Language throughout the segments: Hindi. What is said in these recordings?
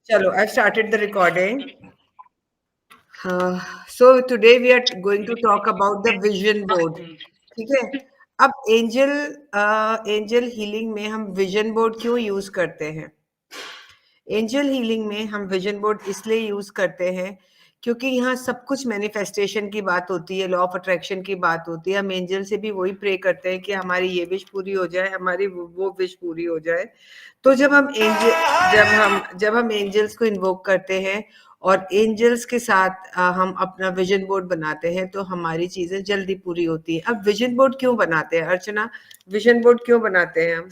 Chalo, I've started the recording. So today we are going to talk about the vision board. ठीक है? अब एंजल हीलिंग में हम विजन बोर्ड क्यों यूज करते हैं? एंजल हीलिंग में हम विजन बोर्ड इसलिए यूज करते हैं क्योंकि यहाँ सब कुछ मैनिफेस्टेशन की बात होती है, लॉ ऑफ अट्रैक्शन की बात होती है। हम एंजल से भी वही प्रे करते हैं कि हमारी ये विश पूरी हो जाए, हमारी वो विश पूरी हो जाए। तो जब हम एंजल्स को इन्वोक करते हैं और एंजल्स के साथ हम अपना विजन बोर्ड बनाते हैं तो हमारी चीजें जल्दी पूरी होती हैं। अब विजन बोर्ड क्यों बनाते हैं अर्चना? विजन बोर्ड क्यों बनाते हैं हम?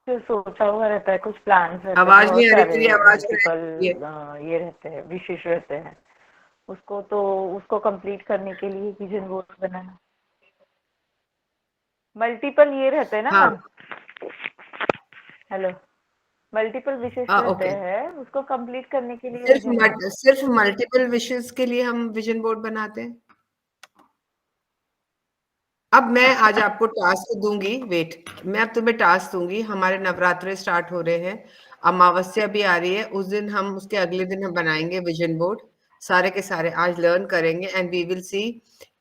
जो सोचा हुआ रहता है, कुछ प्लान्स रहते हैं, आवाज नहीं बहुत आ रही सारे तेरी, आवाज मल्टीपल ये रहते हैं, विशेष रहते हैं। उसको कंप्लीट करने के लिए विजन बोर्ड बनाना। मल्टीपल ये रहते हैं ना। हाँ। हेलो, मल्टीपल विशेष रहते ओके। हैं, उसको कंप्लीट करने के लिए विजन बोर्ड। सिर्फ मल्टीपल विशेस के लिए हम विजन बोर्ड बनाते हैं। अब मैं आज आपको टास्क दूंगी, वेट, मैं अब तुम्हें टास्क दूंगी। हमारे नवरात्रे स्टार्ट हो रहे हैं, अमावस्या भी आ रही है, उस दिन हम उसके अगले दिन हम बनाएंगे विजन बोर्ड। सारे के सारे आज लर्न करेंगे एंड वी विल सी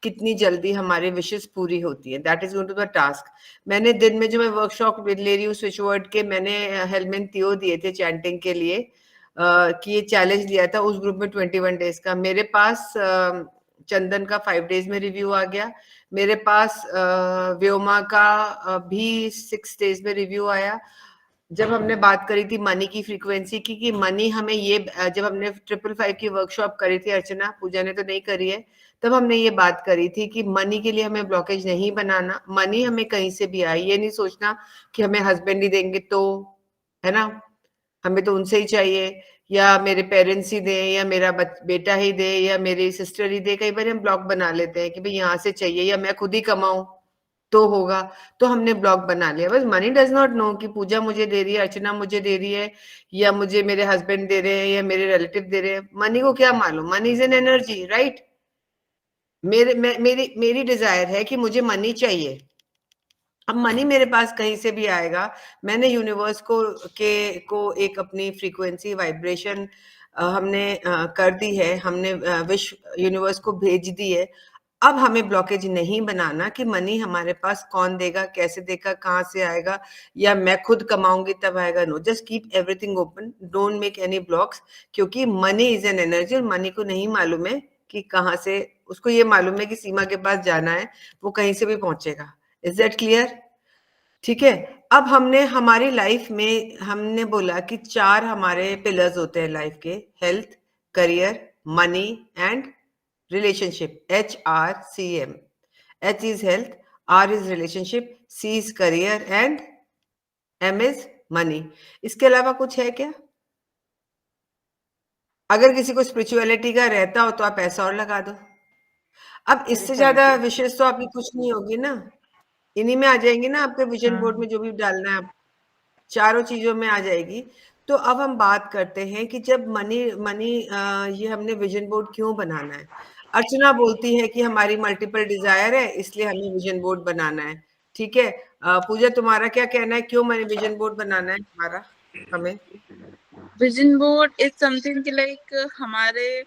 कितनी जल्दी हमारी विशेस पूरी होती है। That is going to the task. मैंने दिन में जो मैं वर्कशॉप ले रही हूँ स्विच वर्ड के, मैंने हेलमेट थियो दिए थे चैंटिंग के लिए, कि ये चैलेंज लिया था उस ग्रुप में 21 डेज का। मेरे पास चंदन का 5 डेज में रिव्यू आ गया। मेरे पास व्योमा का भी 6 डेज में रिव्यू आया। जब हमने बात करी थी मनी की फ्रीक्वेंसी की, कि मनी हमें ये, जब हमने 555 की वर्कशॉप करी थी अर्चना, पूजा ने तो नहीं करी है, तब हमने ये बात करी थी कि मनी के लिए हमें ब्लॉकेज नहीं बनाना। मनी हमें कहीं से भी आए, ये नहीं सोचना कि हमें हस्बैंड ही देंगे तो, है ना, हमें तो उनसे ही चाहिए, या मेरे पेरेंट्स ही दें, या मेरा बेटा ही दे, या मेरी सिस्टर ही दे। कई बार हम ब्लॉक बना लेते हैं कि भाई यहाँ से चाहिए, या मैं खुद ही कमाऊं तो होगा, तो हमने ब्लॉक बना लिया। बस मनी डज नॉट नो कि पूजा मुझे दे रही है, अर्चना मुझे दे रही है, या मुझे मेरे हस्बैंड दे रहे हैं, या मेरे रिलेटिव दे रहे हैं। मनी को क्या मालूम? Money is an energy, right? मेरी डिजायर है कि मुझे मनी चाहिए। अब मनी मेरे पास कहीं से भी आएगा। मैंने यूनिवर्स को एक अपनी फ्रीक्वेंसी वाइब्रेशन हमने कर दी है, हमने विश्व यूनिवर्स को भेज दी है। अब हमें ब्लॉकेज नहीं बनाना कि मनी हमारे पास कौन देगा, कैसे देगा, कहाँ से आएगा, या मैं खुद कमाऊंगी तब आएगा। No, just keep everything open, don't make any blocks, क्योंकि मनी इज एन एनर्जी और मनी को नहीं मालूम है कि कहाँ से। उसको ये मालूम है कि सीमा के पास जाना है, वो कहीं से भी पहुंचेगा। Is that clear? ठीक है। अब हमने हमारी लाइफ में हमने बोला कि 4 हमारे पिलर्स होते हैं लाइफ के: health, career, money and relationship. HRCM। H is health, R is relationship, C is career and M is money. इसके अलावा कुछ है क्या? अगर किसी को स्पिरिचुअलिटी का रहता हो तो आप ऐसा और लगा दो। अब इससे ज्यादा विशेष तो आपकी कुछ नहीं होगी ना, इन्हीं में आ जाएंगे ना आपके विजन बोर्ड में जो भी डालना है आप, चारों चीजों में आ जाएगी। तो अब हम बात करते हैं कि जब मनी मनी ये हमने विजन बोर्ड क्यों बनाना है? अर्चना बोलती है कि हमारी मल्टीपल डिजायर है इसलिए हमें विजन बोर्ड बनाना है। ठीक है। पूजा, तुम्हारा क्या कहना है, क्यों मैंने विजन बोर्ड बनाना है हमारा? हमें विजन बोर्ड इज समथिंग कि लाइक हमारे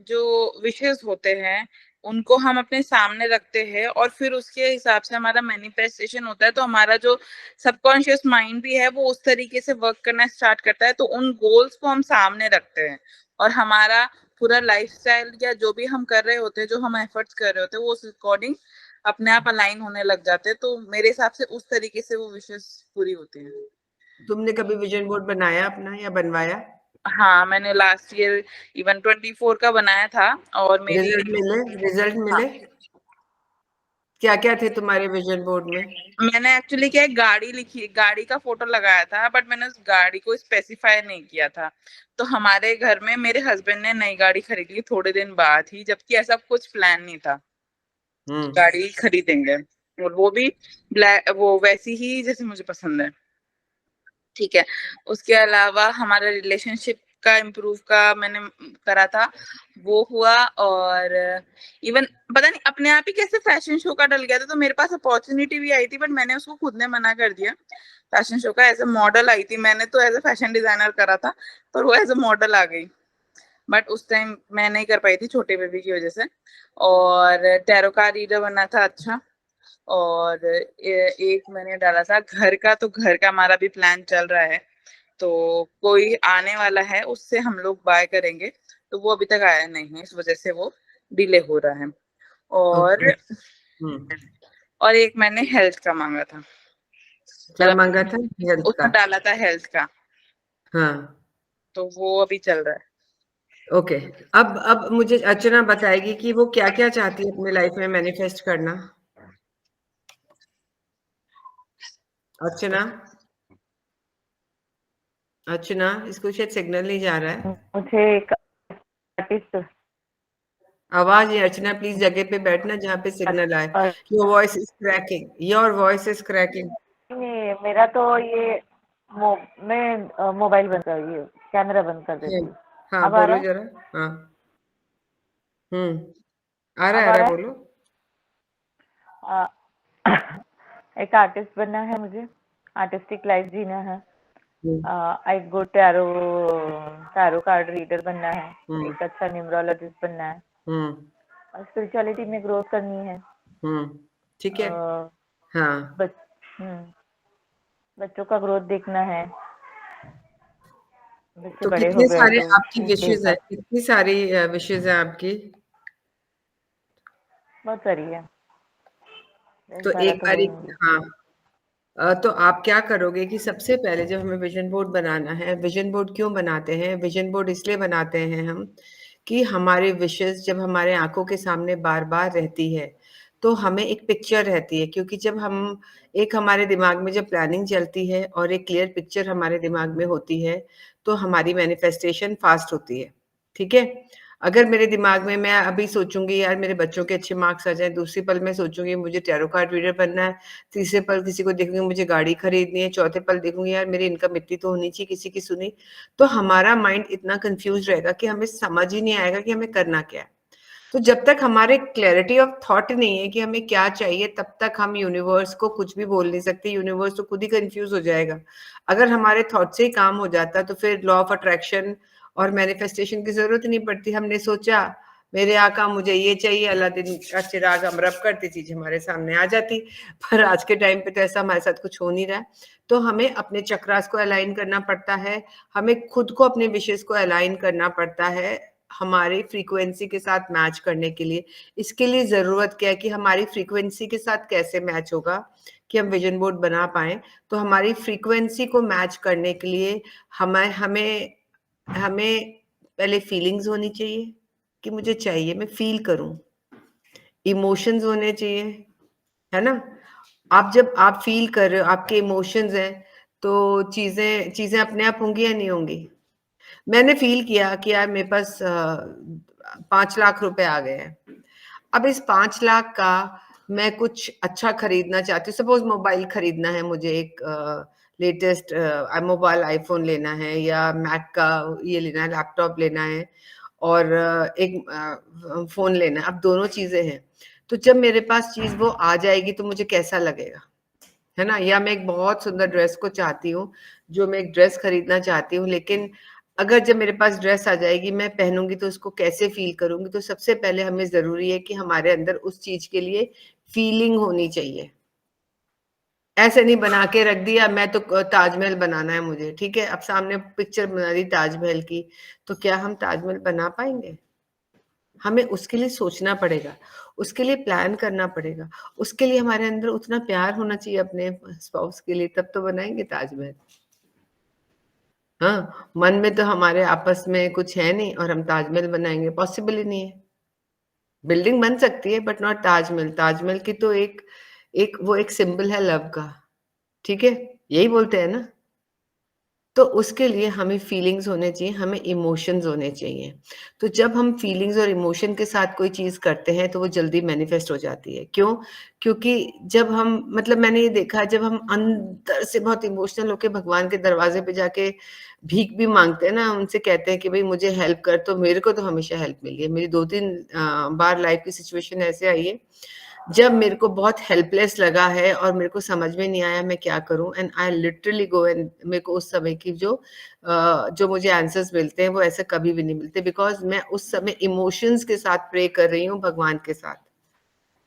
जो विशेष होते हैं उनको हम अपने सामने रखते हैं और फिर उसके हिसाब से हमारा मैनिफेस्टेशन होता है। तो हमारा जो सबकॉन्शियस माइंड भी है वो उस तरीके से वर्क करना स्टार्ट करता है। तो उन गोल्स को हम सामने रखते हैं और हमारा पूरा लाइफस्टाइल या जो भी हम कर रहे होते हैं, जो हम एफर्ट्स कर रहे होते हैं, वो उस अकॉर्डिंग अपने आप अलाइन होने लग जाते हैं। तो मेरे हिसाब से उस तरीके से वो विशेष पूरी होती है। तुमने कभी विजन बोर्ड बनाया अपना या बनवाया? हाँ, मैंने लास्ट ईयर इवन 24 का बनाया था और मेरी रिजल्ट मिले? क्या क्या थे तुम्हारे विजन बोर्ड में? मैंने एक्चुअली क्या, एक गाड़ी लिखी, गाड़ी का फोटो लगाया था, बट मैंने उस गाड़ी को स्पेसिफाई नहीं किया था। तो हमारे घर में मेरे हस्बैंड ने नई गाड़ी खरीद ली थोड़े दिन बाद ही, जबकि ऐसा कुछ प्लान नहीं था। गाड़ी खरीदेंगे और वो भी ब्लैक, वो वैसी ही जैसे मुझे पसंद है। ठीक है। उसके अलावा हमारा रिलेशनशिप का इम्प्रूव का मैंने करा था, वो हुआ। और इवन पता नहीं अपने आप ही कैसे फैशन शो का डल गया था, तो मेरे पास अपॉर्चुनिटी भी आई थी, बट मैंने उसको खुद ने मना कर दिया। फैशन शो का एज ए मॉडल आई थी, मैंने तो एज ए फैशन डिजाइनर करा था, पर वो एज ए मॉडल आ गई। बट उस टाइम मैं नहीं कर पाई थी छोटे बेबी की वजह से। और टैरो का रीडर बनना था अच्छा। और एक मैंने डाला था घर का, तो घर का हमारा भी प्लान चल रहा है, तो कोई आने वाला है उससे हम लोग बाय करेंगे, तो वो अभी तक आया नहीं है, इस वजह से वो डिले हो रहा है। और और एक मैंने हेल्थ का मांगा था, क्या मतलब मांगा था? हेल्थ का? उसमें डाला था हेल्थ का, हाँ, तो वो अभी चल रहा है। ओके। अब मुझे अर्चना बताएगी कि वो क्या-क्या चाहती है अपने लाइफ में मैनिफेस्ट करना। अर्चना, अर्चना, इसको शायद सिग्नल नहीं जा रहा है। मुझे एक आर्टिस्ट आवाज नहीं। अर्चना प्लीज जगह पे बैठना जहाँ पे सिग्नल आए। Your voice is cracking, your voice is cracking. मेरा तो ये मैं मोबाइल बंद कर, ये कैमरा बंद कर देती हूँ। हाँ, अब आ रहा बोलो है? जरा। हाँ, आ रहा अब है, आ रहा है? बोलो। आ, एक आर्टिस्ट बनना है मुझे, आर्टिस्टिक लाइफ जीना है। एक गुड टैरो कार्ड रीडर बनना है, एक अच्छा न्यूमरोलॉजिस्ट बनना है, और स्पिरिचुअलिटी में ग्रोथ करनी है। ठीक है। अ, हाँ, बच, बच्चों का ग्रोथ देखना है, बच्चे तो बड़े हो कितने गए सारे तो आपकी उनके विशेज है? हिसाब कितनी सारी विशेज है आपकी? बहुत सारी है, तो सारा एक तो बारी, बोलूंगी। हाँ, तो आप क्या करोगे कि सबसे पहले जब हमें विजन बोर्ड बनाना है, विजन बोर्ड क्यों बनाते हैं? विजन बोर्ड इसलिए बनाते हैं हम कि हमारे विशेस जब हमारे आंखों के सामने बार-बार रहती है, तो हमें एक पिक्चर रहती है, क्योंकि जब हम एक हमारे दिमाग में जब प्लानिंग चलती है और एक क्लियर पिक्चर हमारे दिमाग में होती है, तो हमारी मैनिफेस्टेशन फास्ट होती है। ठीक है? अगर मेरे दिमाग में मैं अभी सोचूँगी यार मेरे बच्चों के अच्छे मार्क्स आ जाएँ, दूसरी पल मैं सोचूँगी मुझे टैरो कार्ड रीडर बनना है, तीसरे पल किसी को देखूँगी मुझे गाड़ी खरीदनी है, चौथे पल देखूँगी यार मेरी इनकम इतनी तो होनी चाहिए किसी की सुनी। तो हमारा माइंड इतना कन्फ्यूज़ रहेगा कि हमें समझ ही नहीं आएगा कि हमें करना क्या है। तो जब तक हमारे क्लैरिटी ऑफ थॉट नहीं है कि हमें क्या चाहिए, तब तक हम यूनिवर्स को कुछ भी बोल नहीं सकते, यूनिवर्स तो खुद ही कन्फ्यूज़ हो जाएगा। अगर हमारे थॉट से ही काम हो जाता तो फिर लॉ ऑफ अट्रैक्शन और मैनिफेस्टेशन की ज़रूरत नहीं पड़ती। हमने सोचा मेरे आका मुझे ये चाहिए, अलादीन का चिराग हम रब करते चीज़ हमारे सामने आ जाती। पर आज के टाइम पे तो ऐसा हमारे साथ कुछ हो नहीं रहा है। तो हमें अपने चक्रास को अलाइन करना पड़ता है, हमें खुद को अपने विशेज़ को अलाइन करना पड़ता है, हमारी फ्रीक्वेंसी के साथ मैच करने के लिए। इसके लिए ज़रूरत क्या है कि हमारी फ्रीक्वेंसी के साथ कैसे मैच होगा कि हम विजन बोर्ड बना पाएँ। तो हमारी फ्रीक्वेंसी को मैच करने के लिए हमें हमें हमें पहले फीलिंग्स होनी चाहिए कि मुझे चाहिए, मैं फ़ील करूँ। इमोशंस होने चाहिए, है ना? आप जब आप फ़ील कर रहे हो, आपके इमोशंस हैं, तो चीज़ें चीज़ें अपने आप होंगी या नहीं होंगी? मैंने फ़ील किया कि यार मेरे पास 5 लाख रुपए आ गए हैं। अब इस 5 लाख का मैं कुछ अच्छा खरीदना चाहती हूँ, सपोज़ मोबाइल खरीदना है मुझे, एक लेटेस्ट मोबाइल आईफ़ोन लेना है या मैक का ये लेना है, लैपटॉप लेना है और एक फ़ोन लेना है, अब दोनों चीज़ें हैं। तो जब मेरे पास चीज़ वो आ जाएगी तो मुझे कैसा लगेगा? है ना? या मैं एक बहुत सुंदर ड्रेस को चाहती हूँ, जो मैं एक ड्रेस खरीदना चाहती हूँ, लेकिन अगर जब मेरे पास ड्रेस आ जाएगी, मैं पहनूँगी तो उसको कैसे फ़ील करूँगी? तो सबसे पहले हमें ज़रूरी है कि हमारे अंदर उस चीज़ के लिए फ़ीलिंग होनी चाहिए। ऐसे नहीं बना के रख दिया मैं तो ताजमहल बनाना है मुझे, ठीक है? अब सामने पिक्चर बना दी ताजमहल की, तो क्या हम ताजमहल बना पाएँगे? हमें उसके लिए सोचना पड़ेगा, उसके लिए प्लान करना पड़ेगा, उसके लिए हमारे अंदर उतना प्यार होना चाहिए अपने स्पाउस के लिए, तब तो बनाएँगे ताजमहल। हाँ, मन में तो हमारे आपस में कुछ है नहीं और हम ताजमहल बनाएँगे, पॉसिबल ही नहीं है। बिल्डिंग बन सकती है बट नॉट ताजमहल। ताजमहल की तो एक एक वो एक सिंबल है लव का, ठीक है? यही बोलते हैं ना? तो उसके लिए हमें फीलिंग्स होने चाहिए, हमें इमोशंस होने चाहिए। तो जब हम फीलिंग्स और इमोशन के साथ कोई चीज़ करते हैं, तो वो जल्दी मैनिफेस्ट हो जाती है। क्यों? क्योंकि जब हम मतलब मैंने ये देखा जब हम अंदर से बहुत इमोशनल होके भगवान के दरवाज़े पे जाके भीख भी माँगते हैं ना, उनसे कहते हैं कि भई मुझे हेल्प कर, तो मेरे को तो हमेशा हेल्प मिली है। मेरी 2-3 बार लाइफ़ की सिचुएशन ऐसे आई है जब मेरे को बहुत हेल्पलेस लगा है और मेरे को समझ में नहीं आया मैं क्या करूँ, and I literally go and मेरे को उस समय की जो मुझे आंसर्स मिलते हैं वो ऐसे कभी भी नहीं मिलते, बिकॉज़ मैं उस समय इमोशंस के साथ प्रे कर रही हूँ भगवान के साथ।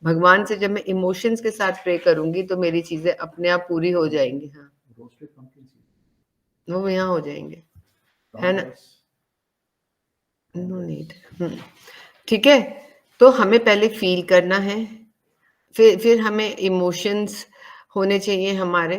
भगवान से जब मैं इमोशंस के साथ प्रे करूँगी तो मेरी चीज़ें अपने आप पूरी हो जाएँगी। हाँ, रोस्टेड पंपकिन सीड, वो यहाँ हो जाएँगे, है ना? No need. ठीक है? तो हमें पहले फ़ील करना है, फिर हमें इमोशंस होने चाहिए हमारे,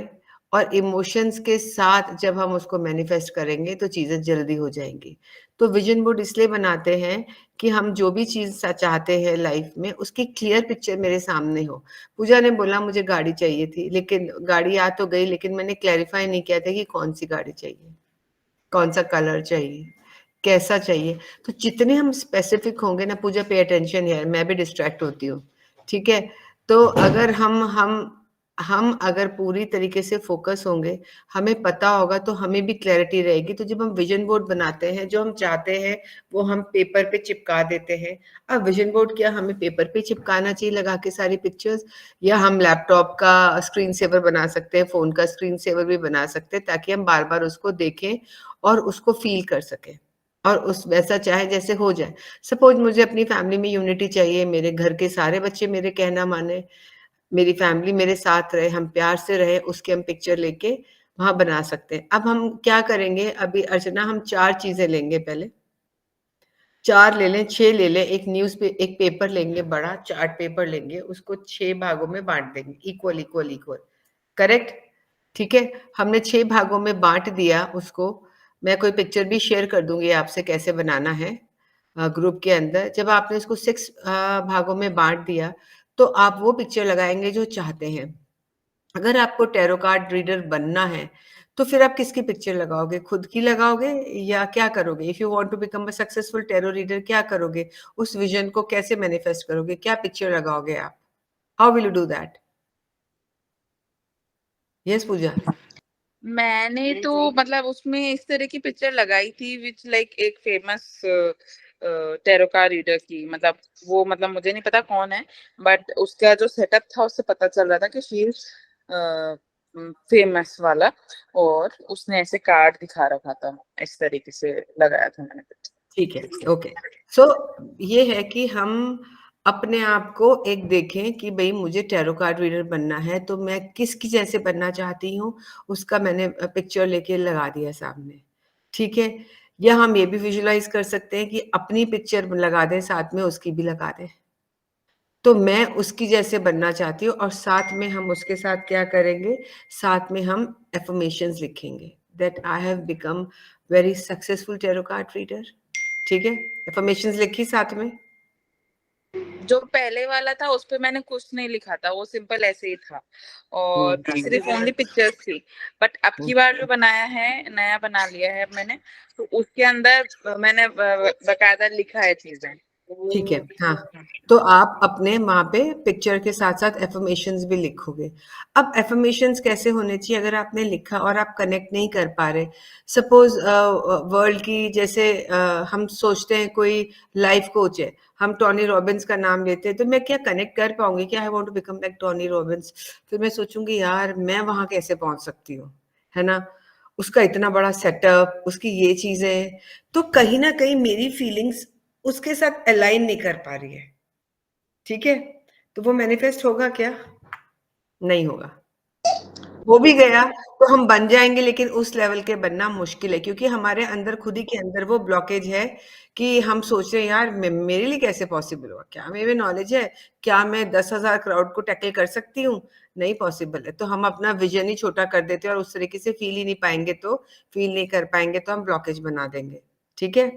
और इमोशंस के साथ जब हम उसको मैनिफेस्ट करेंगे तो चीज़ें जल्दी हो जाएँगी। तो विज़न बोर्ड इसलिए बनाते हैं कि हम जो भी चीज़ चाहते हैं लाइफ़ में उसकी क्लियर पिक्चर मेरे सामने हो। पूजा ने बोला मुझे गाड़ी चाहिए थी, लेकिन गाड़ी आ तो गई, लेकिन मैंने क्लैरिफ़ाई नहीं किया था कि कौन-सी गाड़ी चाहिए, कौन-सा कलर चाहिए, कैसा चाहिए। तो जितने हम स्पेसिफिक होंगे ना, पूजा पे अटेंशन हियर, मैं भी डिस्ट्रैक्ट होती हूँ, ठीक है? तो अगर हम अगर पूरी तरीके से फ़ोकस होंगे, हमें पता होगा तो हमें भी क्लैरिटी रहेगी। तो जब हम विज़न बोर्ड बनाते हैं, जो हम चाहते हैं वो हम पेपर पे चिपका देते हैं। अब विज़न बोर्ड क्या हमें पेपर पे चिपकाना चाहिए लगा के सारी पिक्चर्स, या हम लैपटॉप का स्क्रीन सेवर बना सकते हैं, फ़ोन का स्क्रीन सेवर भी बना सकते हैं, ताकि हम बार-बार उसको देखें और उसको फ़ील कर सकें, और उस वैसा चाहे जैसे हो जाए। सपोज़ मुझे अपनी फैमिली में यूनिटी चाहिए, मेरे घर के सारे बच्चे मेरे कहना माने, मेरी फैमिली मेरे साथ रहे, हम प्यार से रहें, उसकी हम पिक्चर लेके वहाँ बना सकते हैं। अब हम क्या करेंगे, अभी अर्चना हम 4 चीज़ें लेंगे पहले, 4 ले लें, 6 ले लें, एक पेपर लेंगे बड़ा, चार्ट पेपर लेंगे, उसको 6 भागों में बाँट देंगे, इक्वल, इक्वल, इक्वल, करेक्ट? ठीक है? हमने 6 भागों में बाँट दिया उसको, मैं कोई पिक्चर भी शेयर कर दूँगी आपसे कैसे बनाना है ग्रुप के अंदर। जब आपने इसको 6 भागों में बाँट दिया, तो आप वो पिक्चर लगाएँगे जो चाहते हैं। अगर आपको टैरो कार्ड रीडर बनना है, तो फिर आप किसकी पिक्चर लगाओगे? खुद की लगाओगे या क्या करोगे? If you want to become a successful tarot reader, क्या करोगे? उस विज़न को कैसे मैनिफेस्ट करोगे? क्या पिक्चर लगाओगे आप? How will you do that? Yes Pooja? मैंने तो मतलब उसमें इस तरह की पिक्चर लगाई थी विच लाइक एक फेमस टैरो कार्ड रीडर की, मतलब वो मतलब मुझे नहीं पता कौन है, बट उसका जो सेटअप था उससे पता चल रहा था कि शी इज फेमस वाला, और उसने ऐसे कार्ड दिखा रखा था, इस तरीके से लगाया था मैंने picture। ठीक है, ओके। सो ये है कि हम अपने आप को एक देखें कि भई मुझे टैरो कार्ड रीडर बनना है, तो मैं किसकी जैसे बनना चाहती हूँ, उसका मैंने पिक्चर लेके लगा दिया सामने, ठीक है? या हम ये भी विजुअलाइज़ कर सकते हैं कि अपनी पिक्चर लगा दें, साथ में उसकी भी लगा दें। तो मैं उसकी जैसे बनना चाहती हूँ, और साथ में हम उसके साथ क्या करेंगे, साथ में हम अफ़र्मेशंस लिखेंगे that I have become very successful tarot card reader, ठीक है? अफ़र्मेशंस लिखी साथ में? जो पहले वाला था उस पे मैंने कुछ नहीं लिखा था, वो सिंपल ऐसे ही था, और सिर्फ ओनली पिक्चर्स थी। बट अब हुँ। की बार जो बनाया है, नया बना लिया है मैंने, तो उसके अंदर मैंने बकायदा लिखा है चीजें। ठीक है, हाँ। तो आप अपने वहाँ पे पिक्चर के साथ-साथ अफ़र्मेशंस भी लिखोगे। अब अफ़र्मेशंस कैसे होने चाहिए, अगर आपने लिखा और आप कनेक्ट नहीं कर पा रहे, सपोज़ वर्ल्ड की जैसे हम सोचते हैं कोई लाइफ़ कोच है, हम टोनी रॉबिन्स का नाम लेते हैं, तो मैं क्या कनेक्ट कर पाऊँगी क्या, I want to become like Tony Robbins? फिर मैं सोचूँगी यार मैं वहाँ कैसे पहुँच सकती हूँ, है ना? उसका इतना बड़ा सेटअप, उसकी ये चीज़ें, तो कहीं न कहीं मेरी फीलिंग्स उसके साथ अलाइन नहीं कर पा रही है, ठीक है? तो वो मैनिफेस्ट होगा क्या? नहीं होगा। हो भी गया तो हम बन जाएँगे, लेकिन उस लेवल के बनना मुश्किल है, क्योंकि हमारे अंदर खुद ही के अंदर वो ब्लॉकेज है कि हम सोच रहे हैं यार मेरे लिए कैसे पॉसिबल होगा? क्या मेरे में नॉलेज है? क्या मैं 10,000 क्राउड को टैकल कर सकती हूँ? नहीं पॉसिबल है। तो हम अपना विज़न ही छोटा कर देते हैं और उस तरीके से फ़ील ही नहीं पाएँगे, तो फ़ील नहीं कर पाएँगे तो हम ब्लॉकेज बना देंगे, ठीक है?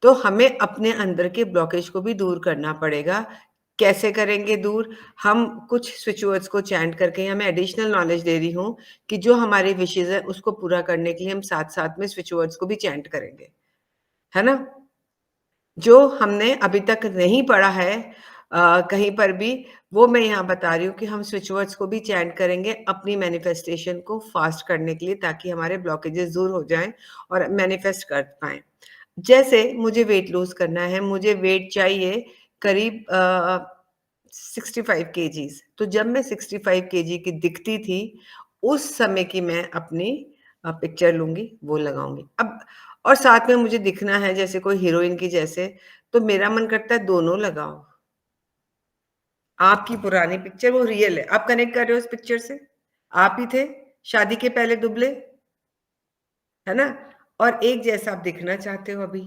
तो हमें अपने अंदर के ब्लॉकेज को भी दूर करना पड़ेगा, कैसे करेंगे दूर? हम कुछ स्विच वर्ड्स को चैंट करके, यहाँ मैं एडिशनल नॉलेज दे रही हूँ कि जो हमारी विशेज़ है उसको पूरा करने के लिए हम साथ-साथ में स्विच वर्ड्स को भी चैंट करेंगे, है ना? जो हमने अभी तक नहीं पढ़ा है कहीं पर भी, वो मैं यहाँ बता रही हूँ कि हम स्विच वर्ड्स को भी चैंट करेंगे अपनी मैनिफेस्टेशन को फ़ास्ट करने के लिए, ताकि हमारे ब्लॉकेजेस दूर हो जाएँ और मैनिफेस्ट कर पाएँ। जैसे मुझे वेट लूज़ करना है, मुझे वेट चाहिए करीब 65 केजीज़। तो जब मैं 65 केजी की दिखती थी, उस समय की मैं अपनी पिक्चर लूँगी, वो लगाऊँगी। अब और साथ में मुझे दिखना है जैसे कोई हीरोइन की जैसे, तो मेरा मन करता है दोनों लगाओ। आपकी पुरानी पिक्चर वो रियल है, आप कनेक्ट कर रहे हो उस पिक्चर से, आप ही थे, शादी के पहले दुबले, है ना? और एक जैसा आप दिखना चाहते हो अभी,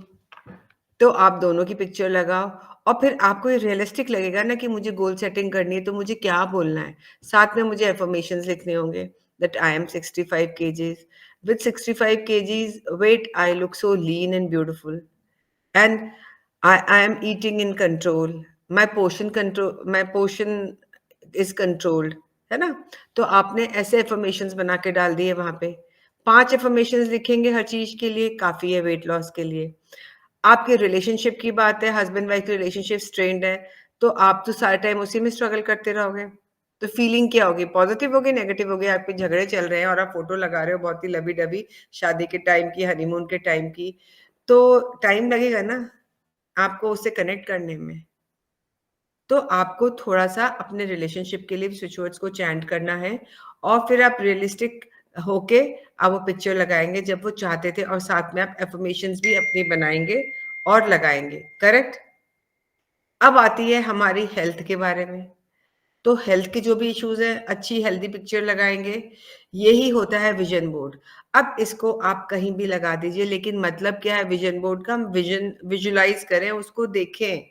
तो आप दोनों की पिक्चर लगाओ और फिर आपको ये रियलिस्टिक लगेगा ना कि मुझे गोल सेटिंग करनी है, तो मुझे क्या बोलना है? साथ में मुझे अफ़र्मेशंस लिखने होंगे that I am 65 kgs, with 65 kgs weight I look so lean and beautiful. And I am eating in control. My portion is controlled, है ना? तो आपने ऐसे अफ़र्मेशंस बना के डाल दिए वहाँ पे। 5 अफ़र्मेशंस लिखेंगे हर चीज़ के लिए, काफ़ी है वेट लॉस के लिए। आपके रिलेशनशिप की बात है, हस्बैंड वाइफ की रिलेशनशिप स्ट्रेन्ड है, तो आप तो सारा टाइम उसी में स्ट्रगल करते रहोगे। तो फीलिंग क्या होगी? पॉज़िटिव होगी, नेगेटिव होगी? आप पे झगड़े चल रहे हैं और आप फ़ोटो लगा रहे हो बहुत ही लवी-डवी, शादी के टाइम की, हनीमून के टाइम की, तो टाइम लगेगा ना आपको उससे कनेक्ट करने में। तो आपको थोड़ा-सा अपने रिलेशनशिप के लिए भी स्विच वर्ड्स को चैंट करना है और फिर आप रियलिस्टिक होके आप वो पिक्चर लगाएँगे जब वो चाहते थे और साथ में आप अफ़र्मेशंस भी अपनी बनाएँगे और लगाएँगे, करेक्ट? अब आती है हमारी हेल्थ के बारे में। तो हेल्थ के जो भी इश्यूज़ हैं, अच्छी हेल्दी पिक्चर लगाएँगे, यही होता है विज़न बोर्ड। अब इसको आप कहीं भी लगा दीजिए, लेकिन मतलब क्या है विज़न बोर्ड का? हम विजुअलाइज़ करें, उसको देखें।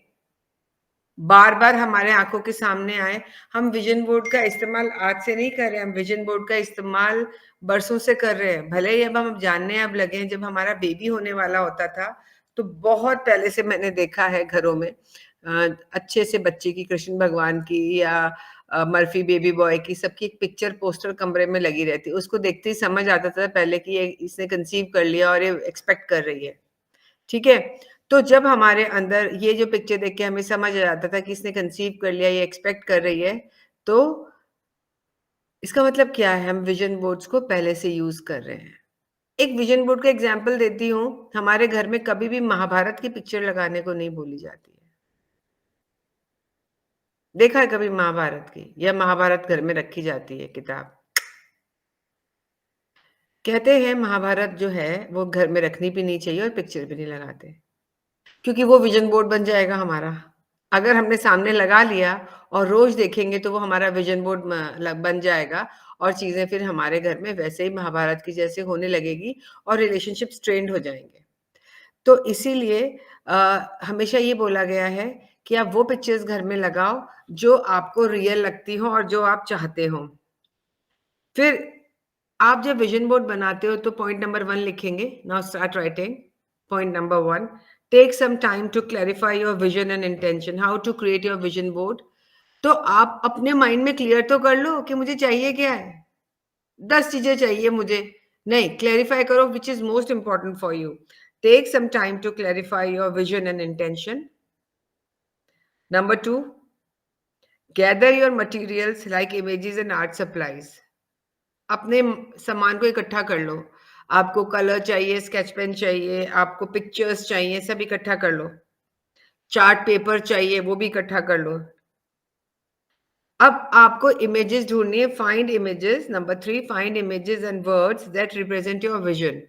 बार-बार हमारे आँखों के सामने आए। हम विज़न बोर्ड का इस्तेमाल आज से नहीं कर रहे हैं, हम विज़न बोर्ड का इस्तेमाल बरसों से कर रहे हैं। भले ही अब हम जानने अब लगे हैं, जब हमारा बेबी होने वाला होता था, तो बहुत पहले से मैंने देखा है घरों में अच्छे से बच्चे की, कृष्ण भगवान की या मर्फी बेबी बॉय की, सबकी एक पिक्चर पोस्टर कमरे में लगी रहती। उसको देखते ही समझ आता था पहले कि ये इसने कंसीव कर लिया और ये एक्सपेक्ट कर रही है। ठीक है? तो जब हमारे अंदर ये जो पिक्चर देख के हमें समझ आ जाता था कि इसने कंसीव कर लिया, ये एक्सपेक्ट कर रही है, तो इसका मतलब क्या है? हम विज़न बोर्ड्स को पहले से यूज़ कर रहे हैं। एक विज़न बोर्ड का एग्ज़ाम्पल देती हूँ, हमारे घर में कभी भी महाभारत की पिक्चर लगाने को नहीं बोली जाती है। देखा है कभी महाभारत की? या महाभारत घर में रखी जाती है किताब? कहते हैं महाभारत जो है, वो घर में रखनी भी नहीं चाहिए और पिक्चर भी नहीं लगाते। क्योंकि वो विज़न बोर्ड बन जाएगा हमारा। अगर हमने सामने लगा लिया और रोज़ देखेंगे तो वो हमारा विज़न बोर्ड म ल बन जाएगा और चीज़ें फिर हमारे घर में वैसे ही महाभारत की जैसे होने लगेगी और रिलेशनशिप स्ट्रेन्ड हो जाएँगे। तो इसीलिए हमेशा ये बोला गया है कि आप वो पिक्चर्स घर में लगाओ जो आपको रियल लगती हों और जो आप चाहते हों। फिर आप जब विज़न बोर्ड बनाते हो तो पॉइंट नंबर 1 लिखेंगे, now start writing. Point number 1, take some time to clarify your vision and intention, how to create your vision board. तो आप अपने माइंड में क्लियर तो कर लो कि मुझे चाहिए क्या है? 10 चीज़ें चाहिए मुझे। नहीं, क्लैरिफाई करो which is most important for you. Take some time to clarify your vision and intention. Number 2, gather your materials like images and art supplies. अपने सामान को इकट्ठा कर लो। आपको कलर चाहिए, स्केच पेन चाहिए, आपको पिक्चर्स चाहिए, सब इकट्ठा कर लो। चार्ट पेपर चाहिए, वो भी इकट्ठा कर लो। अब आपको इमेजेस ढूँढनी है, find images, number 3, find images and words that represent your vision.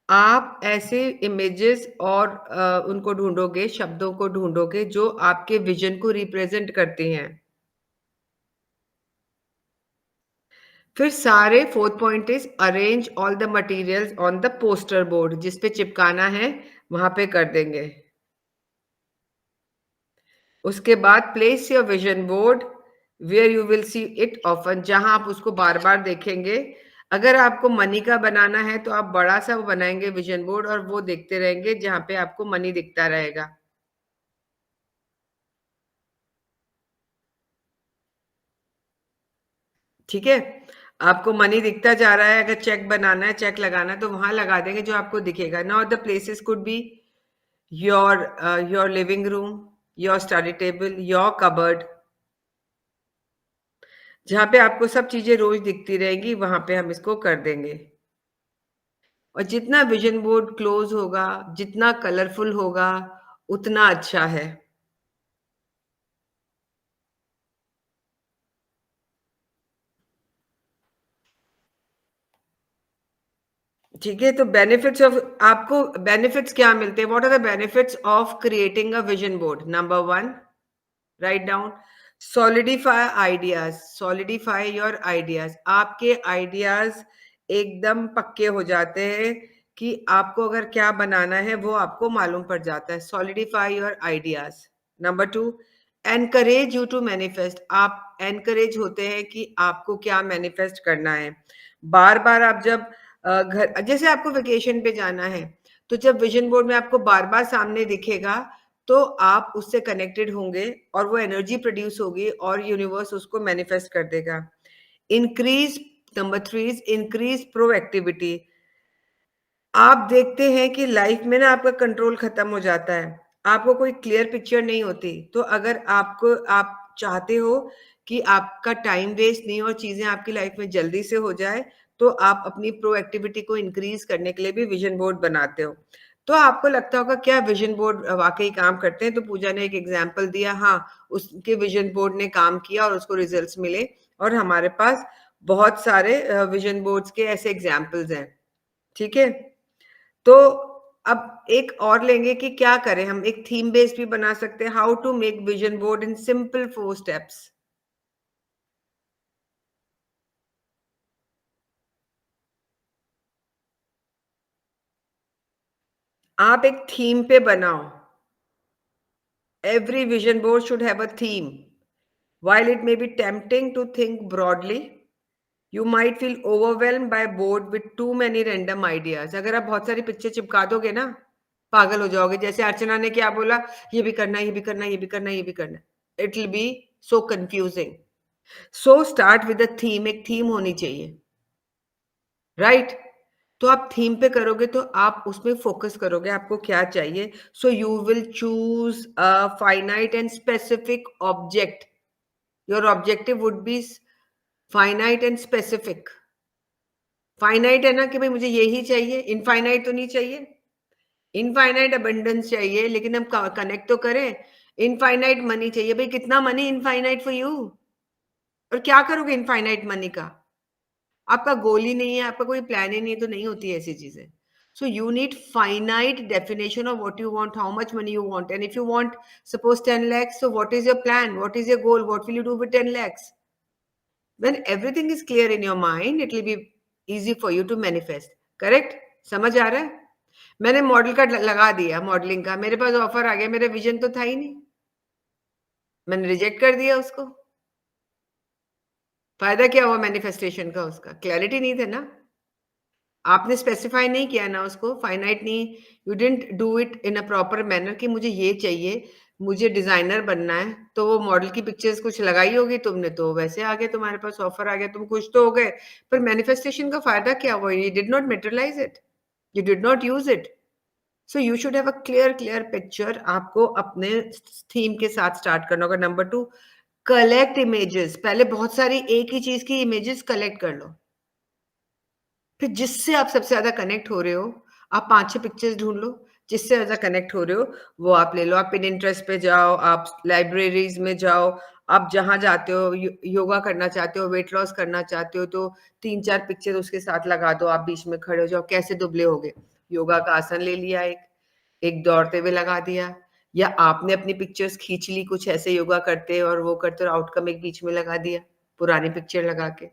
आप ऐसे इमेजेस और उनको ढूँढोगे, शब्दों को ढूँढोगे जो आपके विज़न को रिप्रेजेंट करते हैं। फिर सारे 4th point is arrange all the materials on the poster board, जिस पे चिपकाना है, वहाँ पे कर देंगे। उसके बाद place your vision board where you will see it often, जहाँ आप उसको बार-बार देखेंगे। अगर आपको मनी का बनाना है, तो आप बड़ा-सा वो बनाएँगे विज़न बोर्ड और वो देखते रहेंगे, जहाँ पे आपको मनी दिखता रहेगा। ठीक है, आपको मनी दिखता जा रहा है, अगर चेक बनाना है, चेक लगाना है, तो वहां लगा देंगे जो आपको दिखेगा. Now the places could be your living room, your study table, your cupboard, जहां पे आपको सब चीजें रोज दिखती रहेंगी, वहां पे हम इसको कर देंगे. और जितना विजन बोर्ड क्लोज होगा, जितना कलरफुल होगा, उतना अच्छा है. ठीक है, तो बेनिफिट्स ऑफ, आपको बेनिफिट्स क्या मिलते हैं? What are the benefits of creating a vision board? Number 1, write down, solidify ideas, solidify your ideas. आपके आइडियाज एकदम पक्के हो जाते हैं कि आपको अगर क्या बनाना है वो आपको मालूम पड़ जाता है. Solidify your ideas. Number 2, encourage you to manifest. आप एनकरेज होते हैं कि आपको क्या मैनिफेस्ट करना है. बार बार आप जब घर, जैसे आपको वेकेशन पे जाना है, तो जब विजन बोर्ड में आपको बार बार सामने दिखेगा, तो आप उससे कनेक्टेड होंगे और वो एनर्जी प्रोड्यूस होगी और यूनिवर्स उसको मैनिफेस्ट कर देगा. Increase, number 3, increase proactivity. आप देखते हैं कि लाइफ में ना आपका कंट्रोल खत्म हो जाता है, आपको कोई क्लियर पिक्चर नहीं होती. तो अगर आप चाहते हो कि आपका टाइम वेस्ट नहीं और चीजें आपकी लाइफ में जल्दी से हो जाए, तो आप अपनी प्रोएक्टिविटी को इंक्रीज करने के लिए भी विजन बोर्ड बनाते हो. तो आपको लगता होगा क्या विजन बोर्ड वाकई काम करते हैं? तो पूजा ने एक एग्जाम्पल दिया, हाँ, उसके विजन बोर्ड ने काम किया और उसको रिजल्ट्स मिले. और हमारे पास बहुत सारे विजन बोर्ड्स के ऐसे एग्जाम्पल्स हैं. ठीक है, तो अब एक और लेंगे कि क्या करें. हम एक थीम बेस्ड भी बना सकते हैं. How to make vision board in simple 4 steps. आप एक थीम पे बनाओ. Every vision board should have a theme. While it may be tempting to think broadly, you might feel overwhelmed by bored with too many random ideas. अगर आप बहुत सारी पिक्चर चिपका दोगे ना, पागल हो जाओगे. जैसे अर्चना ने क्या बोला, ये भी करना, ये भी करना, ये भी करना, ये भी करना. It will be so confusing. So start with a theme. एक थीम होनी चाहिए, राइट? तो आप थीम पे करोगे तो आप उसमें फोकस करोगे, आपको क्या चाहिए. So you will choose a finite and specific object. Your objective would be finite and specific. Finite है ना कि भाई मुझे यही चाहिए, इनफाइनाइट तो नहीं चाहिए. इनफाइनाइट अबंडेंस चाहिए, लेकिन हम कनेक्ट तो करें. इनफाइनाइट मनी चाहिए, भाई कितना मनी इनफाइनाइट फॉर यू? और क्या करोगे इनफाइनाइट मनी का? आपका गोल ही नहीं है, आपका कोई प्लान ही नहीं है, तो नहीं होती ऐसी चीजें. So you need finite definition of what you want, how much money you want. And if you want suppose 10 lakhs, so what is your plan, what is your goal, what will you do with 10 lakhs? When everything is clear in your mind, it will be easy for you to manifest. Correct? समझ आ रहा है? मैंने मॉडल का लगा दिया, मॉडलिंग का, मेरे पास ऑफर आ गया, मेरा विजन तो था ही नहीं, मैंने रिजेक्ट कर दिया उसको. फायदा क्या हुआ मैनिफेस्टेशन का? उसका क्लैरिटी नहीं था ना, आपने स्पेसिफाई नहीं किया ना उसको, फाइनाइट नहीं. You didn't do it in a proper manner कि मुझे ये चाहिए, मुझे डिजाइनर बनना है. तो वो मॉडल की पिक्चर्स कुछ लगाई होगी तुमने, तो वैसे आ गए, तुम्हारे पास ऑफर आ गया, तुम खुश तो हो गए. पर मैनिफेस्टेशन का फायदा क्या हुआ? You did not materialise it, you did not use it. So you should have a clear picture. आपको अपने थीम के साथ स्टार्ट करना होगा. Number 2, collect images. पहले बहुत सारी एक ही चीज की इमेजेस कलेक्ट कर लो, फिर जिससे आप सबसे ज्यादा कनेक्ट हो रहे हो, आप 5-6 पिक्चर्स ढूंढ लो, जिससे ज्यादा कनेक्ट हो रहे हो वो आप ले लो. आप पिन इंटरेस्ट पे जाओ, आप लाइब्रेरीज में जाओ, आप जहां जाते हो, योगा करना चाहते हो, वेट लॉस करना चाहते हो, तो 3-4 पिक्चर उसके साथ लगा दो. आप बीच में खड़े हो जाओ, कैसे दुबले हो गए, योगा का आसन ले लिया, एक दौड़ते हुए लगा दिया, या आपने अपनी पिक्चर्स खींच ली कुछ ऐसे योगा करते और वो करते और आउटकम एक बीच में लगा दिया, पुरानी पिक्चर लगा के.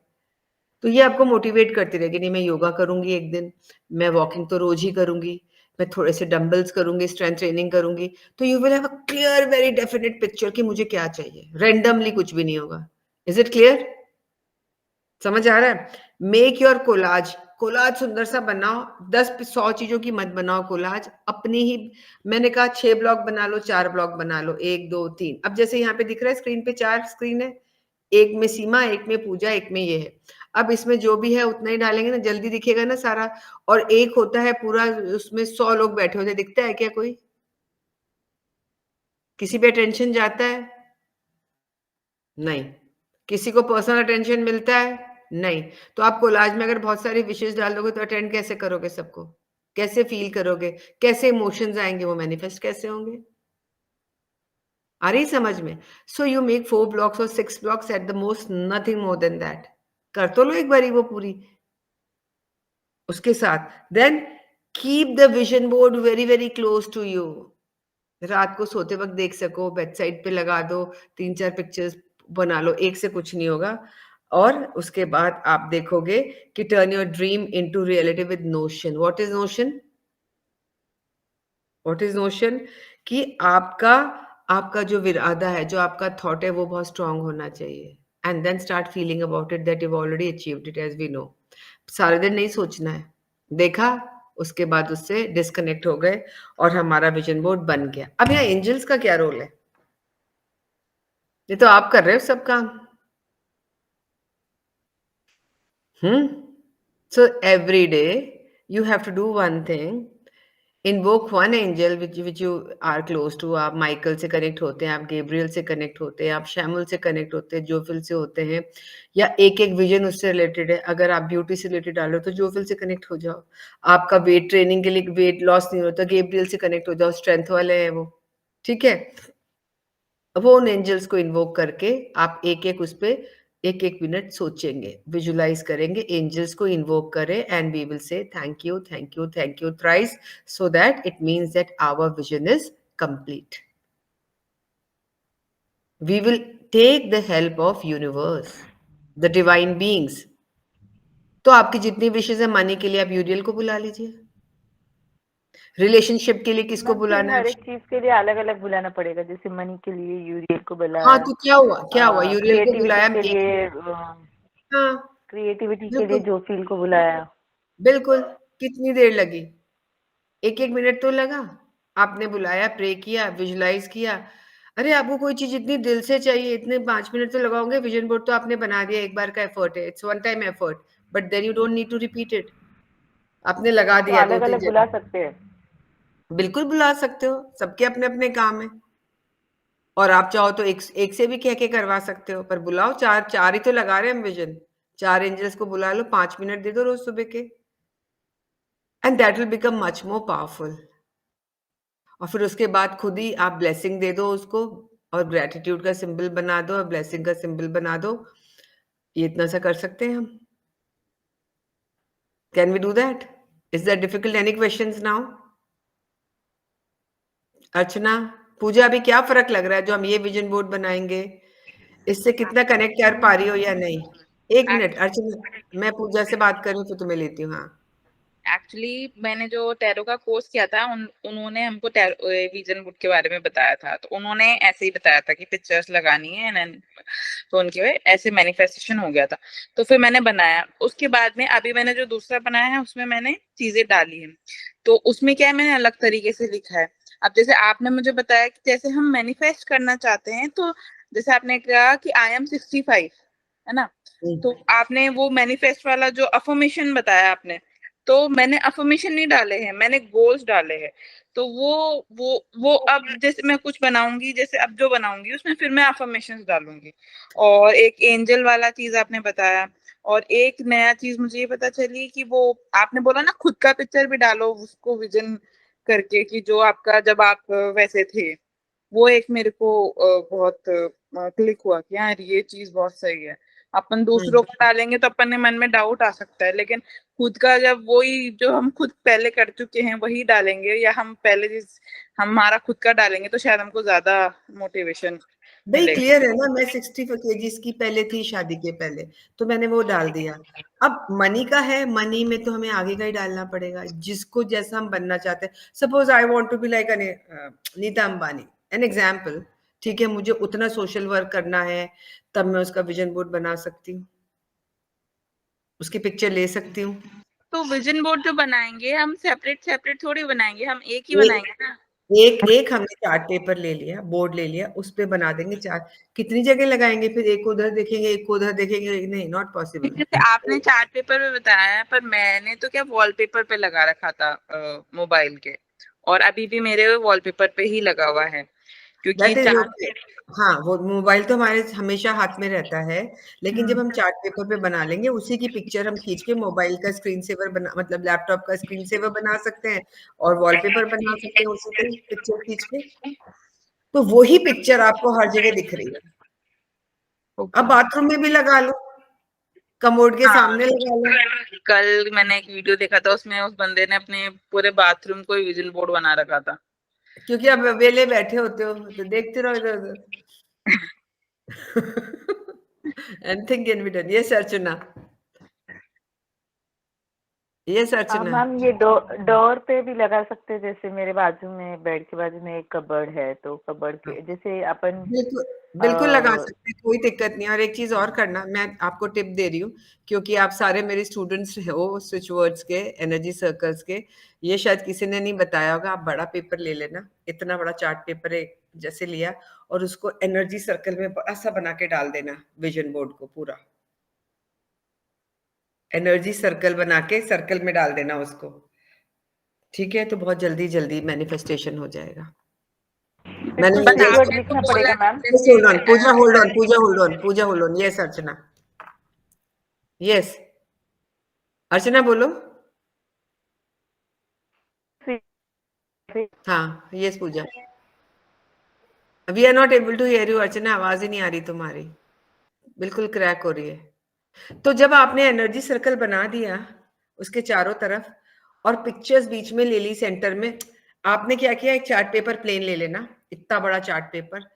तो ये आपको मोटिवेट करती रहेगी, नहीं मैं योगा करूंगी एक दिन, मैं वॉकिंग तो रोज ही करूंगी, मैं थोड़े से डंबल्स करूंगी, स्ट्रेंथ ट्रेनिंग करूंगी. तो you will have a clear very definite picture कि मुझे क्या चाहिए. रैंडमली कुछ भी नहीं होगा. Is it clear? समझ आ रहा है? Make your collage. कोलाज सुंदर सा बनाओ, 10-100 चीजों की मत बनाओ कोलाज, अपनी ही. मैंने कहा 6 ब्लॉक बना लो, 4 ब्लॉक बना लो, 1 2 3. अब जैसे यहाँ पे दिख रहा है स्क्रीन पे 4 स्क्रीन है, एक में सीमा, एक में पूजा, एक में ये है। अब इसमें जो भी है उतना ही डालेंगे ना, जल्दी दिखेगा ना सारा। और एक होता है पूरा, उसमें 100 लोग बैठे होते, दिखता है क्या कोई? किसी पे अटेंशन जाता है? नहीं। किसी को पर्सनल अटेंशन मिलता है? नहीं। तो आप कोलाज में अगर बहुत सारी विशेष डाल दोगे तो अटेंड कैसे करोगे सबको? कैसे फील करोगे? कैसे इमोशंस आएंगे? वो मैनिफेस्ट कैसे होंगे? आ रही समझ में? सो यू मेक 4 ब्लॉक्स और 6 blocks at the most, nothing more than that. कर तो लो एक बारी वो पूरी उसके साथ। Then keep the vision board very very close to you. रात को सोते वक्त देख सको, बेड साइड पे लगा दो, 3-4 पिक्चर्स बना लो, एक से कुछ नहीं होगा। और उसके बाद आप देखोगे कि turn your dream into reality with notion. What is notion? What is notion? कि आपका आपका जो विरादा है, जो आपका थॉट है, वो बहुत स्ट्रांग होना चाहिए। And then start feeling about it that you already achieved it, as we know. सारे दिन नहीं सोचना है। देखा, उसके बाद उससे डिस्कनेक्ट हो गए और हमारा विजन बोर्ड बन गया। अब यहाँ एंजल्स का क्या रोल है? ये तो आप कर रहे हो सब काम। So every day you have to do one thing. Invoke one angel which you are close to. आप माइकल से कनेक्ट होते हैं, आप गैब्रियल से कनेक्ट होते हैं, आप शैमुल से कनेक्ट होते हैं, जोफिल से होते हैं, या एक एक विजन उससे रिलेटेड है। अगर आप ब्यूटी से रिलेटेड डालो तो जोफिल से कनेक्ट हो जाओ। आपका वेट ट्रेनिंग के लिए वेट लॉस नहीं होता, गैब्रियल से कनेक्ट हो जाओ, स्ट्रेंथ वाले हैं वो। ठीक है, वो उन एंजल्स को इन्वोक करके आप एक एक उस पे एक एक मिनट सोचेंगे, विजुलाइज करेंगे, एंजल्स को इन्वोक करें, and we will say thank you thank you thank you thrice, so that it means that our vision is complete. We will take the help of universe, the divine beings. तो आपकी जितनी विशेष है, मनी के लिए आप यूरियल को बुला लीजिए, रिलेशनशिप के लिए किसको मैम फिर बुलाना है? हर एक चीज के लिए अलग अलग बुलाना पड़ेगा, जैसे मनी के लिए यूरियल को हाँ, बुलाया, तो क्या हुआ, क्या हुआ? यूरियल को क्रिएटिविटी बुलाया के एक। लिए हाँ, क्रिएटिविटी के लिए बिल्कुल जोफिल को बुलाया। बिल्कुल। कितनी देर लगी? एक एक मिनट तो लगा। आपने बुलाया, प्रे किया, विजुलाइज किया। अरे आपको कोई चीज इतनी दिल से चाहिए, इतने 5 मिनट तो लगाओगे? विजन बोर्ड तो आपने बना दिया, एक बार का एफर्ट है, it's one time effort, but then you don't need to repeat it. आपने लगा तो दिया दो अलग तीन अलग बुला जगह। सकते हैं। बिल्कुल बुला सकते हो, सबके अपने अपने काम है। और आप चाहो तो एक से भी कह के करवा सकते हो, पर बुलाओ। चार चार ही तो लगा रहे हैं हम विजन। 4 एंजल्स को बुला लो, 5 मिनट दे दो रोज सुबह के, and that will become much more powerful. और फिर उसके बाद खुद ही आप ब्लेसिंग दे दो उसको, और ग्रेटिट्यूड का सिंबल बना दो और ब्लेसिंग का सिंबल बना दो। ये इतना सा कर सकते हैं हम। Can we do that? Is that difficult? Any questions now? Archana, Pooja, अभी क्या फर्क लग रहा है जो हम ये विजन बोर्ड बनाएंगे, इससे कितना कनेक्ट कर पा रही हो या नहीं? एक मिनट अर्चना, मैं पूजा से बात करूं फिर तुम्हें लेती हूँ। हाँ, एक्चुअली मैंने जो टैरो का कोर्स किया था, उन्होंने हमको विजन बोर्ड के बारे में बताया था। तो उन्होंने ऐसे ही बताया था कि पिक्चर्स लगानी है, एंड तो उनके ऐसे मैनिफेस्टेशन हो गया था। तो फिर मैंने बनाया। उसके बाद में अभी मैंने जो दूसरा बनाया है उसमें मैंने चीजें डाली है। तो उसमें क्या है, मैंने अलग तरीके से लिखा है। अब जैसे आपने मुझे बताया कि जैसे हम मैनिफेस्ट करना चाहते हैं, तो जैसे आपने कहा कि आई एम 65, है ना? तो आपने वो मैनिफेस्ट वाला जो अफर्मेशन बताया आपने, तो मैंने अफर्मेशन नहीं डाले हैं, मैंने गोल्स डाले हैं। तो वो अब जैसे मैं कुछ बनाऊंगी, जैसे अब जो बनाऊंगी उसमें फिर मैं अफर्मेशंस डालूंगी। और एक एंजल वाला चीज आपने बताया। और एक नया चीज मुझे ये पता चली कि वो आपने बोला ना, खुद का पिक्चर भी डालो उसको विजन करके, कि जो आपका जब आप वैसे थे। वो एक मेरे को बहुत क्लिक हुआ कि यार ये चीज बहुत सही है। अपन दूसरों को डालेंगे तो अपन ने मन में डाउट आ सकता है, लेकिन खुद का जब वही जो हम खुद पहले कर चुके हैं वही डालेंगे, या हम पहले जिस हमारा खुद का डालेंगे, तो शायद हमको ज्यादा मोटिवेशन भाई मिलेगा। क्लियर है ना? मैं 64 केजीज की पहले थी शादी के पहले, तो मैंने वो डाल दिया। अब मनी का है, मनी में तो हमें आगे का ही डालना पड़ेगा, जिसको जैसा हम बनना चाहते हैं। Suppose I want to be like Nita Ambani, an example. ठीक है, मुझे उतना सोशल वर्क करना है, तब मैं उसका विजन बोर्ड बना सकती हूँ, उसकी पिक्चर ले सकती हूँ। तो विजन बोर्ड जो बनाएंगे हम सेपरेट सेपरेट थोड़ी बनाएंगे, हम एक ही एक बनाएंगे ना। एक हमने चार्ट पेपर ले लिया, बोर्ड ले लिया, उस पे बना देंगे चार्ट। कितनी जगह लगाएंगे फिर? एक उधर देखेंगे, एक उधर देखेंगे, नहीं, नॉट पॉसिबल। जैसे आपने चार्ट पेपर पे बताया है, पर मैंने तो क्या वॉलपेपर पे लगा रखा था मोबाइल के, और अभी भी मेरे वॉलपेपर पे ही लगा हुआ है, क्योंकि दैट इज चार्ट ओके। हाँ, वो मोबाइल तो हमारे हमेशा हाथ में रहता है, लेकिन जब हम चार्ट पेपर पे बना लेंगे, उसी की पिक्चर हम खींच के मोबाइल का स्क्रीन सेवर बना, मतलब लैपटॉप का स्क्रीन सेवर बना सकते हैं और वॉलपेपर बना सकते हैं उसी पे पिक्चर खींच के। तो वही पिक्चर आपको हर जगह दिख रही है। अब बाथरूम में भी लगा लो, कमोड के हाँ, सामने लगा लो। कल मैंने एक वीडियो देखा था, उसमें उस बंदे ने अपने पूरे बाथरूम को विजन बोर्ड बना रखा था। क्योंकि आप वेले बैठे होते हो तो देखते रहो इधर उधर। Anything can be done. Yes Archana, yes Archana. Ma'am ये डोर पे भी लगा सकते हैं, जैसे मेरे बाजू में, बेड के बाजू में एक कबर्ड है, तो कबर्ड के जैसे अपन बिल्कुल, बिल्कुल लगा सकते हैं, कोई दिक्कत नहीं। और एक चीज और करना, मैं आपको टिप दे रही हूँ, क्योंकि आप सारे मेरे स्टूडेंट्स हो स्विच वर्ड्स के, एनर्जी सर्कल्स के। ये शायद किसी ने नहीं बताया होगा। आप बड़ा पेपर ले लेना, इतना बड़ा चार्ट पेपर एक जैसे लिया, और उसको एनर्जी सर्कल में बड़ा सा बना के डाल देना, विजन बोर्ड को पूरा एनर्जी सर्कल बना के सर्कल में डाल देना उसको। ठीक है, तो बहुत जल्दी जल्दी मैनिफेस्टेशन हो जाएगा। फिर मैंने कोई बट स्विच वर्ड आपने तो लिखना बोला पड़ेगा है मैम? Just hold on, जैसे Pooja, hold on, Pooja, hold on, Pooja, hold on. Yes, Archana. Yes, Archana बोलो। हाँ, yes Pooja. We are not able to hear you Archana, आवाज ही नहीं आ रही तुम्हारी, बिल्कुल क्रैक हो रही है। तो जब आपने एनर्जी सर्कल बना दिया उसके चारों तरफ, और पिक्चर्स बीच में ले ली सेंटर में, आपने क्या किया, एक चार्ट पेपर प्लेन ले लेना, इतना बड़ा चार्ट पेपर,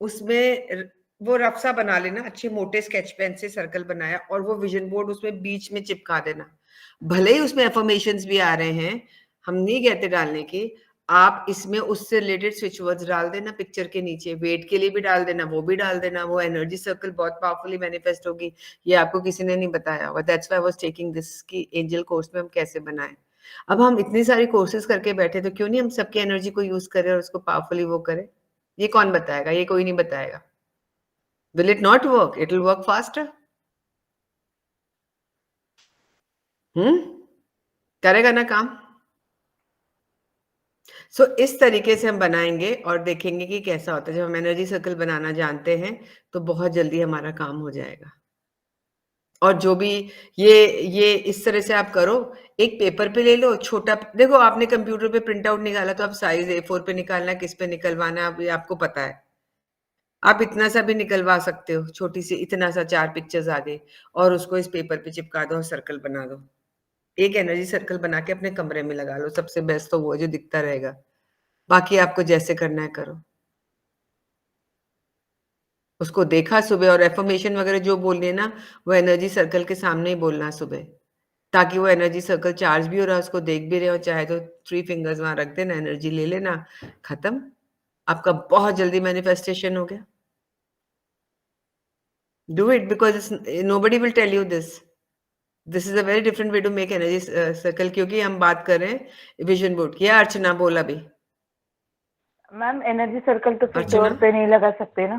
उसमें वो रफ सा बना लेना, अच्छे मोटे स्केच पेन से सर्कल बनाया, और वो विजन बोर्ड उसमें बीच में चिपका देना। भले ही उसमें एफर्मेशंस भी आ रहे हैं, हम नहीं कहते डालने की, आप इसमें उससे रिलेटेड स्विच वर्ड्स डाल देना पिक्चर के नीचे, वेट के लिए भी डाल देना, वो भी डाल देना, वो एनर्जी सर्कल बहुत पावरफुली मैनिफेस्ट होगी। ये आपको किसी ने नहीं बताया होगा, that's why I was taking this कि एंजल कोर्स में हम कैसे बनाएं। अब हम इतनी सारी कोर्सेज करके बैठे, तो क्यों नहीं हम सबकी एनर्जी को यूज करें और उसको पावरफुली वो करें? ये कौन बताएगा? ये कोई नहीं बताएगा। Will it not work? It will work faster. करेगा ना काम। सो इस तरीके से हम बनाएंगे और देखेंगे कि कैसा होता है। जब हम एनर्जी सर्कल बनाना जानते हैं, तो बहुत जल्दी हमारा काम हो जाएगा। और जो भी ये इस तरह से आप करो, एक पेपर पे ले लो छोटा, देखो आपने कंप्यूटर पे प्रिंट आउट निकाला, तो आप साइज A4 पे निकालना है, किस पे निकलवाना है, अब ये आपको पता है। आप इतना सा भी निकलवा सकते हो, छोटी सी इतना सा 4 पिक्चर्स आ गई, और उसको इस पेपर पे चिपका दो और सर्कल बना दो। एक एनर्जी सर्कल बना के अपने कमरे में लगा लो, सबसे बेस्ट तो वो है जो दिखता रहेगा। बाकी आपको जैसे करना है करो। उसको देखा सुबह, और एफर्मेशन वगैरह जो बोलनी है ना, वो एनर्जी सर्कल के सामने ही बोलना सुबह, ताकि वो एनर्जी सर्कल चार्ज भी हो रहा है, उसको देख भी रहे हो, चाहे तो 3 फिंगर्स वहां रख देना, एनर्जी ले लेना, खत्म। आपका बहुत जल्दी मैनिफेस्टेशन हो गया। Do it, because nobody will tell you this. This is a very different way to make energy circle, क्योंकि हम बात कर रहे हैं विजन बोर्ड की। अर्चना बोला भी। मैम एनर्जी सर्कल तो फिर अर्चना, डोर पे नहीं लगा सकते ना?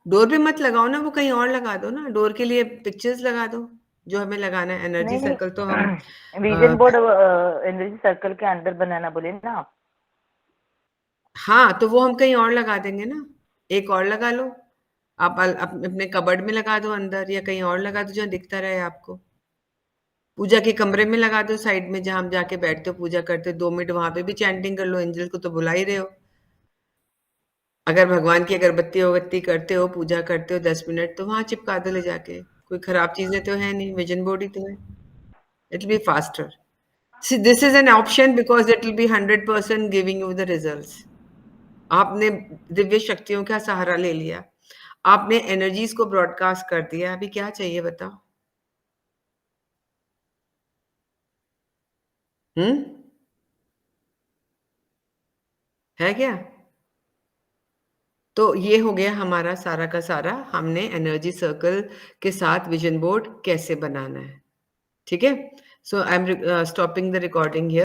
डोर पे मत लगाओ ना, वो कहीं और लगा दो ना। डोर के लिए पिक्चर्स लगा दो जो हमें लगाना है। एनर्जी नहीं सर्कल तो हम नहीं, विजन बोर्ड एनर्जी सर्कल के अंदर बनाना बोले ना आप? हाँ, तो वो हम कहीं और लगा देंगे ना, एक और लगा लो। आप अपने कबर्ड में लगा दो अंदर, या कहीं और लगा दो जहाँ दिखता रहे आपको। पूजा के कमरे में लगा दो, साइड में, जहां हम जाके बैठते हो पूजा करते हो, 2 मिनट वहां पे भी चैंटिंग कर लो। एंजल को तो बुला ही रहे हो। अगर भगवान की अगरबत्ती वगत्ती करते हो, पूजा करते हो 10 मिनट, तो वहां चिपका दो ले जाके। कोई खराब चीजें तो है नहीं, विजन बोर्ड ही तो है। It will be faster. See, this is an option because it will be 100% giving you the results. आपने दिव्य शक्तियों का सहारा ले लिया, आपने एनर्जीज को ब्रॉडकास्ट कर दिया, अभी क्या चाहिए बताओ? हम्म, है क्या? तो ये हो गया हमारा सारा का सारा, हमने एनर्जी सर्कल के साथ विजन बोर्ड कैसे बनाना है। ठीक है, so I am stopping the recording here.